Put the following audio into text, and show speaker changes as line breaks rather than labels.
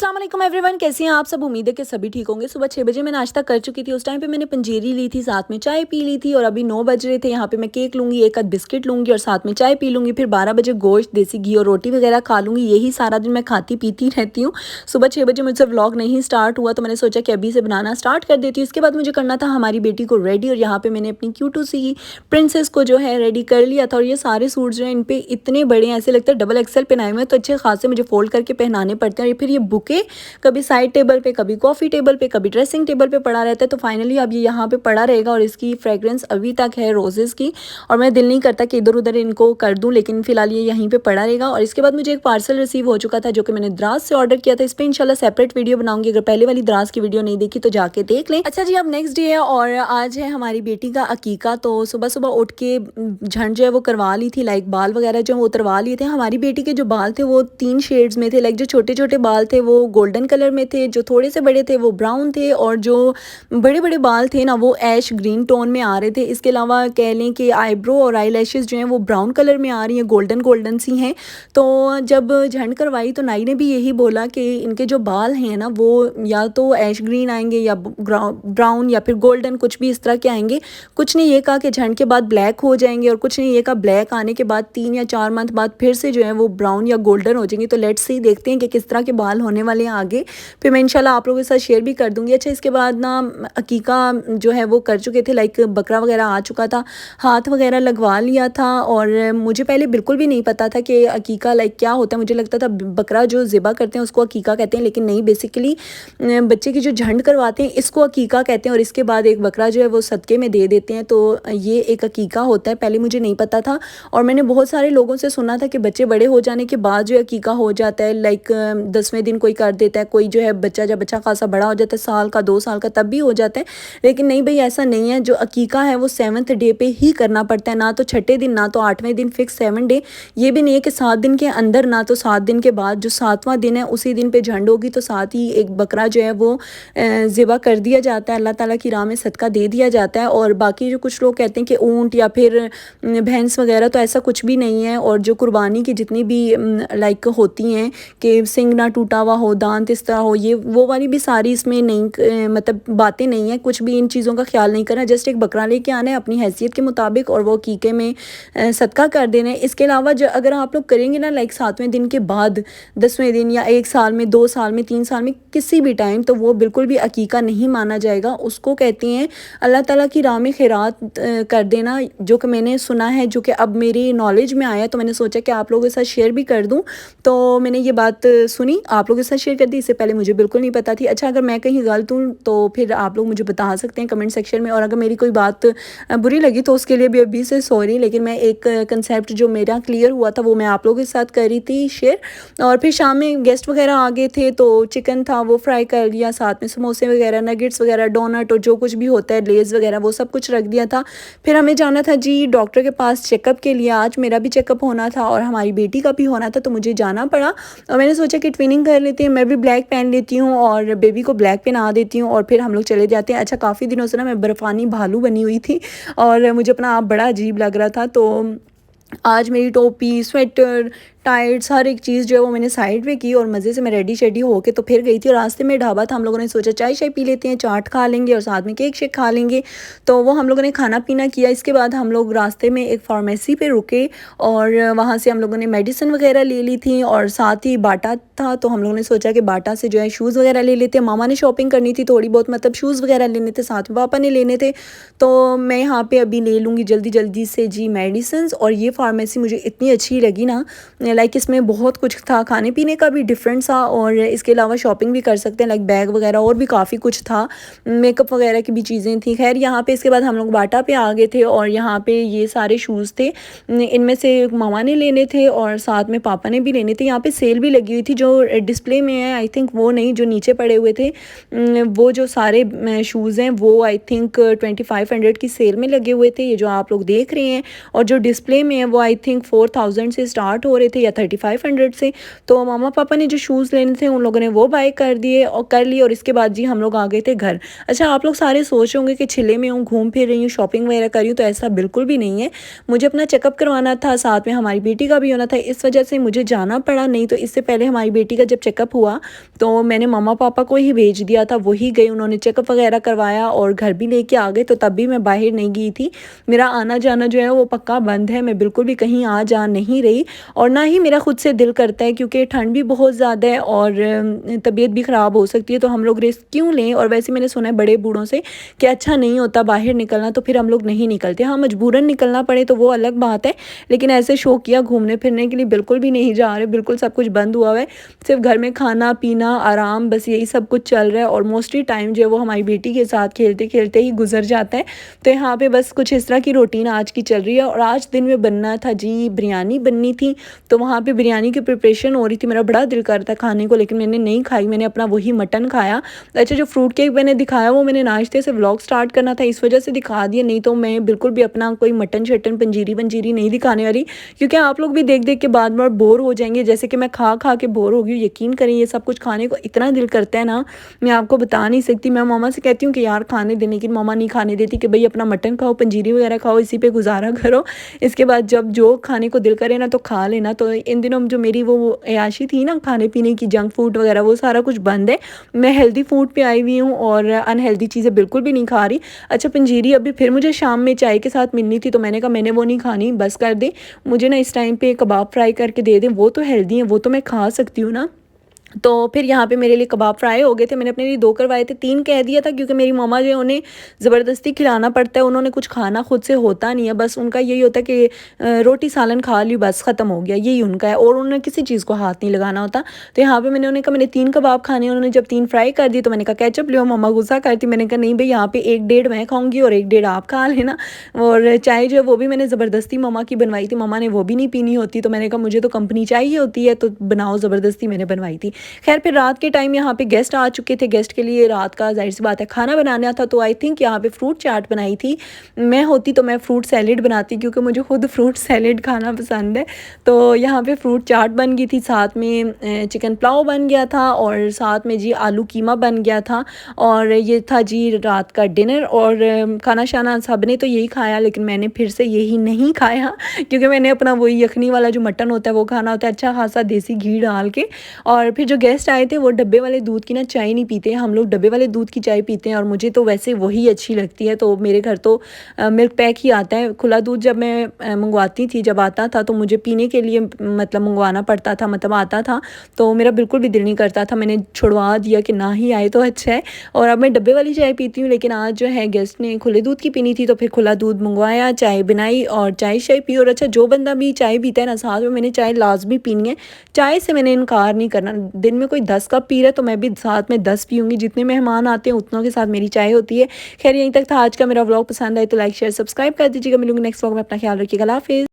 अस्सलाम वालेकुम एवरीवन, कैसे हैं आप सब। उम्मीद है कि सभी ठीक होंगे। सुबह 6 बजे मैं नाश्ता कर चुकी थी। उस टाइम पे मैंने पंजीरी ली थी, साथ में चाय पी ली थी और अभी 9 बज रहे थे। यहाँ पे मैं केक लूँगी, एक आध बिस्किट लूँगी और साथ में चाय पी लूँगी। फिर 12 बजे गोश्त, देसी घी और रोटी वगैरह खा लूँगी। यही सारा दिन मैं खाती पीती रहती हूँ। सुबह 6 बजे मुझसे व्लॉग नहीं स्टार्ट हुआ तो मैंने सोचा कि अभी से बनाना स्टार्ट कर देती हूँ। इसके बाद मुझे करना था हमारी बेटी को रेडी और यहाँ पर मैंने अपनी क्यूटू सी प्रिंसेस को जो है रेडी कर लिया था। और ये सारे सूट जो हैं इन पर इतने बड़े हैं, ऐसे लगता है डबल एक्सल पहनाए हुए हैं, तो अच्छे खासे मुझे फोल्ड करके पहनाने पड़ते हैं। और फिर ये बुके कभी साइड टेबल पे, कभी कॉफ़ी टेबल पे, कभी ड्रेसिंग टेबल पे पड़ा रहता है। तो फाइनली अब ये यहाँ पे पड़ा रहेगा और इसकी फ्रेग्रेंस अभी तक है रोज़ेज़ की। और मैं दिल नहीं करता कि इधर उधर इनको कर दूँ, लेकिन फ़िलहाल ये यहीं पे पड़ा रहेगा। और इसके बाद मुझे एक पार्सल रिसीव हो चुका था जो कि मैंने द्रास से ऑर्डर किया था। इस पर इंशाल्लाह सेपरेट वीडियो बनाऊंगी। अगर पहले वाली द्रास की वीडियो नहीं देखी तो जाके देख लें। अच्छा जी, अब नेक्स्ट डे है और आज है हमारी बेटी का अकीका। तो सुबह सुबह उठ के झंड जो है वो करवा ली थी, लाइक बाल वगैरह जो वो उतरवा लिए थे। हमारी बेटी के जो बाल थे वो 3 शेड्स में थे। लाइक जो छोटे छोटे बाल थे वो गोल्डन कलर में थे, जो थोड़े से बड़े थे वो ब्राउन थे और जो बड़े बड़े बाल थे ना वो ऐश ग्रीन टोन में आ रहे थे। इसके अलावा कह लें कि आईब्रो और आई लैशेज़ जो हैं वो ब्राउन कलर में आ रही हैं, गोल्डन गोल्डन सी हैं। तो जब झंड करवाई तो नाई ने भी यही बोला कि इनके जो बाल हैं ना वो या तो ऐश ग्रीन आएंगे या ब्राउन या फिर गोल्डन, कुछ भी इस तरह के आएंगे। कुछ ने ये कहा कि झंड के बाद ब्लैक हो जाएंगे और कुछ ने ये कहा ब्लैक आने के बाद 3 या 4 मंथ बाद फिर से जो है वो ब्राउन या गोल्डन हो जाएंगे। तो लेट्स सी, देखते हैं कि किस तरह के बाल होने वाले हैं आगे। फिर मैं इंशाल्लाह आप लोगों के साथ शेयर भी कर दूंगी। अच्छा, इसके बाद ना अकीका जो है वो कर चुके थे, लाइक बकरा वगैरह आ चुका था, हाथ वगैरह लगवा लिया था। और मुझे पहले बिल्कुल भी नहीं पता था कि अकीका लाइक क्या होता है। मुझे लगता था बकरा जो ज़िबा करते हैं उसको अकीका कहते हैं, लेकिन नहीं, बेसिकली बच्चे की जो झंड करवाते हैं इसको अकीका कहते हैं। और इसके बाद एक बकरा जो है वो सदक़े में दे देते हैं, तो ये एक अकीका होता है। पहले मुझे नहीं पता था और मैंने बहुत सारे लोगों से सुना था कि बच्चे बड़े हो जाने के बाद जो अकीका हो जाता है, लाइक 10वें दिन कोई कर देता है, कोई जो है बच्चा जब अच्छा खासा बड़ा हो जाता है, साल का 2 साल का, तब भी हो जाता है। लेकिन नहीं भाई, ऐसा नहीं है। जो अकीका है वो 7th डे पे ही करना पड़ता है, ना तो 6ठे दिन, ना तो 8वें दिन, फिक्स 7 डे। ये भी नहीं है कि 7 दिन के अंदर, ना तो 7 दिन के बाद। जो 7वां दिन है उसी दिन पे झंड होगी, तो साथ ही एक बकरा जो है वो ज़िबा कर दिया जाता है, अल्लाह ताला की राह में सदका दे दिया जाता है। और बाकी जो कुछ लोग कहते हैं कि ऊँट या फिर भैंस वगैरह, तो ऐसा कुछ भी नहीं है। और जो कुर्बानी की जितनी भी लाइक होती हैं कि सिंग ना टूटा हुआ हो, दांत इस तरह हो, ये वो वाली भी सारी इसमें नहीं, मतलब बातें नहीं है। कुछ भी इन चीज़ों का ख्याल नहीं करना, जस्ट एक बकरा लेके आना है अपनी हैसियत के मुताबिक और वो अकीके में सदका कर देना है। इसके अलावा जो अगर आप लोग करेंगे ना लाइक 7वें दिन के बाद, 10वें दिन या 1 साल में, 2 साल में, 3 साल में, किसी भी टाइम, तो वो बिल्कुल भी अकीका नहीं माना जाएगा। उसको कहते हैं अल्लाह ताला की राह में खैरात कर देना, जो कि मैंने सुना है, जो कि अब मेरी नॉलेज में आया, तो मैंने सोचा कि आप लोगों के साथ शेयर भी कर दूँ। तो मैंने ये बात सुनी, आप लोगों के साथ शेयर कर दी। इससे पहले मुझे बिल्कुल नहीं पता थी। अच्छा, अगर मैं कहीं गलत हूँ तो फिर आप लोग मुझे बता सकते हैं कमेंट सेक्शन में। और अगर मेरी कोई बात बुरी लगी तो उसके लिए भी अभी से सॉरी, लेकिन मैं एक कंसेप्ट जो मेरा क्लियर हुआ था वो मैं आप लोगों के साथ कर रही थी शेयर। और फिर शाम में गेस्ट वगैरह आ गए थे तो चिकन था वो फ्राई कर लिया, साथ में समोसे वगैरह, नगेट्स वगैरह, डोनट और जो कुछ भी होता है, लेज़ वगैरह, वो सब कुछ रख दिया था। फिर हमें जाना था जी डॉक्टर के पास चेकअप के लिए। आज मेरा भी चेकअप होना था और हमारी बेटी का भी होना था, तो मुझे जाना पड़ा। और मैंने सोचा कि ट्विनिंग कर लेते हैं, मैं भी ब्लैक पहन लेती हूँ और बेबी को ब्लैक पहना देती हूँ और फिर हम लोग चले जाते हैं। अच्छा, काफ़ी दिनों से ना मैं बर्फ़ानी भालू बनी हुई थी और मुझे अपना आप बड़ा अजीब लग रहा था। तो आज मेरी टोपी, स्वेटर, टाइट्स, हर एक चीज़ जो है वो मैंने साइड में की और मज़े से मैं रेडी शेडी होके तो फिर गई थी। और रास्ते में ढाबा था, हम लोगों ने सोचा चाय शाय पी लेते हैं, चाट खा लेंगे और साथ में केक शेक खा लेंगे। तो वो हम लोगों ने खाना पीना किया। इसके बाद हम लोग रास्ते में एक फार्मेसी पे रुके और वहाँ से हम लोगों ने मेडिसिन वगैरह ले ली थी और साथ ही बाटा था, तो हम लोगों ने सोचा कि बाटा से जो है शूज़ वगैरह ले लेते हैं। मामा ने शॉपिंग करनी थी थोड़ी बहुत, मतलब शूज़ वगैरह लेने थे, साथ में पापा ने लेने थे। तो मैं यहाँ पर अभी ले लूँगी जल्दी जल्दी से जी मेडिसिन। और ये फार्मेसी मुझे इतनी अच्छी लगी ना, लाइक इसमें बहुत कुछ था, खाने पीने का भी डिफरेंट सा और इसके अलावा शॉपिंग भी कर सकते हैं, लाइक बैग वगैरह और भी काफ़ी कुछ था, मेकअप वगैरह की भी चीज़ें थी। खैर यहाँ पे इसके बाद हम लोग बाटा पे आ गए थे और यहाँ पे ये सारे शूज़ थे, इनमें से मामा ने लेने थे और साथ में पापा ने भी लेने थे। यहाँ पे सेल भी लगी हुई थी, जो डिस्प्ले में है आई थिंक वो नहीं, जो नीचे पड़े हुए थे वो जो सारे शूज़ हैं वो आई थिंक 2500 की सेल में लगे हुए थे, ये जो आप लोग देख रहे हैं। और जो डिस्प्ले में है वो आई थिंक 4000 से स्टार्ट हो रहे थे या 3500 से। तो मामा पापा ने जो शूज़ लेने थे उन लोगों ने वो बाय कर दिए और कर लिए, और इसके बाद जी हम लोग आ गए थे घर। अच्छा, आप लोग सारे सोच रहे होंगे कि छिले में हूँ, घूम फिर रही हूँ, शॉपिंग वगैरह कर रही हूँ, तो ऐसा बिल्कुल भी नहीं है। मुझे अपना चेकअप करवाना था, साथ में हमारी बेटी का भी होना था, इस वजह से मुझे जाना पड़ा। नहीं तो इससे पहले हमारी बेटी का जब चेकअप हुआ तो मैंने मम्मा पापा को ही भेज दिया था, वही गए, उन्होंने चेकअप वगैरह करवाया और घर भी लेके आ गए। तो तब भी मैं बाहर नहीं गई थी। मेरा आना जाना जो है वो पक्का बंद है, मैं बिल्कुल भी कहीं आ जा नहीं रही, और ना ही मेरा खुद से दिल करता है, क्योंकि ठंड भी बहुत ज़्यादा है और तबीयत भी ख़राब हो सकती है, तो हम लोग रिस्क क्यों लें। और वैसे मैंने सुना है बड़े बूढ़ों से कि अच्छा नहीं होता बाहर निकलना, तो फिर हम लोग नहीं निकलते। हाँ, मजबूरन निकलना पड़े तो वो अलग बात है, लेकिन ऐसे शौकिया घूमने फिरने के लिए बिल्कुल भी नहीं जा रहे। बिल्कुल सब कुछ बंद हुआ है, सिर्फ घर में खाना पीना आराम, बस यही सब कुछ चल रहा है। और मोस्टली टाइम जो है वो हमारी बेटी के साथ खेलते खेलते ही गुजर जाता है। तो यहाँ पे बस कुछ इस तरह की रूटीन आज की चल रही है। और आज दिन में बनना था जी, बिरयानी बननी थी, तो वहाँ पे बिरयानी की प्रिपरेशन हो रही थी। मेरा बड़ा दिल कर था खाने को, लेकिन मैंने नहीं खाई, मैंने अपना वही मटन खाया। अच्छा, जो फ्रूट केक मैंने दिखाया वो मैंने नाश्ते से व्लॉग स्टार्ट करना था, इस वजह से दिखा दिया, नहीं तो मैं बिल्कुल भी अपना कोई मटन शटन पंजीरी वंजीरी नहीं दिखाने वाली, क्योंकि आप लोग भी देख देख के बाद में बोर हो जाएंगे, जैसे कि मैं खा खा के बोर हो गई हूँ। यकीन करें, ये सब कुछ खाने को इतना दिल करता है ना, मैं आपको बता नहीं सकती। मैं मामा से कहती हूँ कि यार खाने दे, लेकिन मामा नहीं खाने देती, कि भाई अपना मटन खाओ, पंजीरी वगैरह खाओ, इसी पे गुजारा करो, इसके बाद जब जो खाने को दिल करे ना तो खा लेना। तो इन दिनों जो मेरी वो अयाशी थी ना खाने पीने की, जंक फूड वगैरह, वो सारा कुछ बंद है। मैं हेल्दी फूड पे आई हुई हूँ और अनहेल्दी चीज़ें बिल्कुल भी नहीं खा रही। अच्छा, पंजीरी अभी फिर मुझे शाम में चाय के साथ मिलनी थी, तो मैंने कहा मैंने वो नहीं खानी, बस कर दे, मुझे ना इस टाइम पे कबाब फ्राई करके दे दे, वो तो हेल्दी है, वो तो मैं खा सकती हूँ ना। तो फिर यहाँ पे मेरे लिए कबाब फ्राई हो गए थे, मैंने अपने लिए 2 करवाए थे, 3 कह दिया था, क्योंकि मेरी मम्मा जो है उन्हें ज़बरदस्ती खिलाना पड़ता है, उन्होंने कुछ खाना खुद से होता नहीं है, बस उनका यही होता है कि रोटी सालन खा ली बस ख़त्म हो गया, यही उनका है, और उन्होंने किसी चीज़ को हाथ नहीं लगाना होता। तो यहाँ पे मैंने उन्हें कहा मैंने 3 कबाब खाने, उन्होंने जब 3 फ्राई कर दिए तो मैंने कहा केचप ले, मम्मा गुस्सा करती, मैंने कहा नहीं भाई, यहाँ पे 1-1.5 मैं खाऊँगी और 1-1.5 आप खा लेना। और चाय जो है वो भी मैंने ज़बरदस्ती मम्मा की बनवाई थी, मम्मा ने वो भी नहीं पीनी होती, तो मैंने कहा मुझे तो कंपनी चाहिए होती है, तो बनाओ, ज़बरदस्ती मैंने बनवाई थी। खैर फिर रात के टाइम यहाँ पे गेस्ट आ चुके थे, गेस्ट के लिए रात का जाहिर सी बात है खाना बनाना था, तो आई थिंक यहाँ पे फ्रूट चाट बनाई थी। मैं होती तो मैं फ्रूट सैलेड बनाती, क्योंकि मुझे खुद फ्रूट सैलेड खाना पसंद है। तो यहाँ पे फ्रूट चाट बन गई थी, साथ में चिकन पुलाव बन गया था, और साथ में जी आलू कीमा बन गया था, और ये था जी रात का डिनर। और खाना शाना सब ने तो यही खाया, लेकिन मैंने फिर से यही नहीं खाया, क्योंकि मैंने अपना वही यखनी वाला जो मटन होता है वो खाना होता है, अच्छा खासा देसी घी डाल के। और फिर जो गेस्ट आए थे वो डब्बे वाले दूध की ना चाय नहीं पीते, हम लोग डब्बे वाले दूध की चाय पीते हैं, और मुझे तो वैसे वही अच्छी लगती है। तो मेरे घर तो मिल्क पैक ही आता है, खुला दूध जब मैं मंगवाती थी, जब आता था तो मुझे पीने के लिए मतलब मंगवाना पड़ता था, मतलब आता था, तो मेरा बिल्कुल भी दिल नहीं करता था, मैंने छुड़वा दिया कि ना ही आए तो अच्छा है। और अब मैं डब्बे वाली चाय पीती हूँ, लेकिन आज जो है गेस्ट ने खुले दूध की पीनी थी, तो फिर खुला दूध मंगवाया, चाय बनाई और चाय शाय पी। और अच्छा, जो बंदा भी चाय पीता है ना, साथ में मैंने चाय लाजमी पीनी है, चाय से मैंने इनकार नहीं करना। दिन में कोई 10 कप पी रहा है तो मैं भी साथ में 10 पीऊँगी, जितने मेहमान आते हैं उतनों के साथ मेरी चाय होती है। खैर यहीं तक था आज का मेरा व्लॉग, पसंद आए तो लाइक शेयर सब्सक्राइब कर दीजिएगा। मिलूंगी नेक्स्ट व्लॉग में, अपना ख्याल रखिएगा, अल्लाह हाफिज़।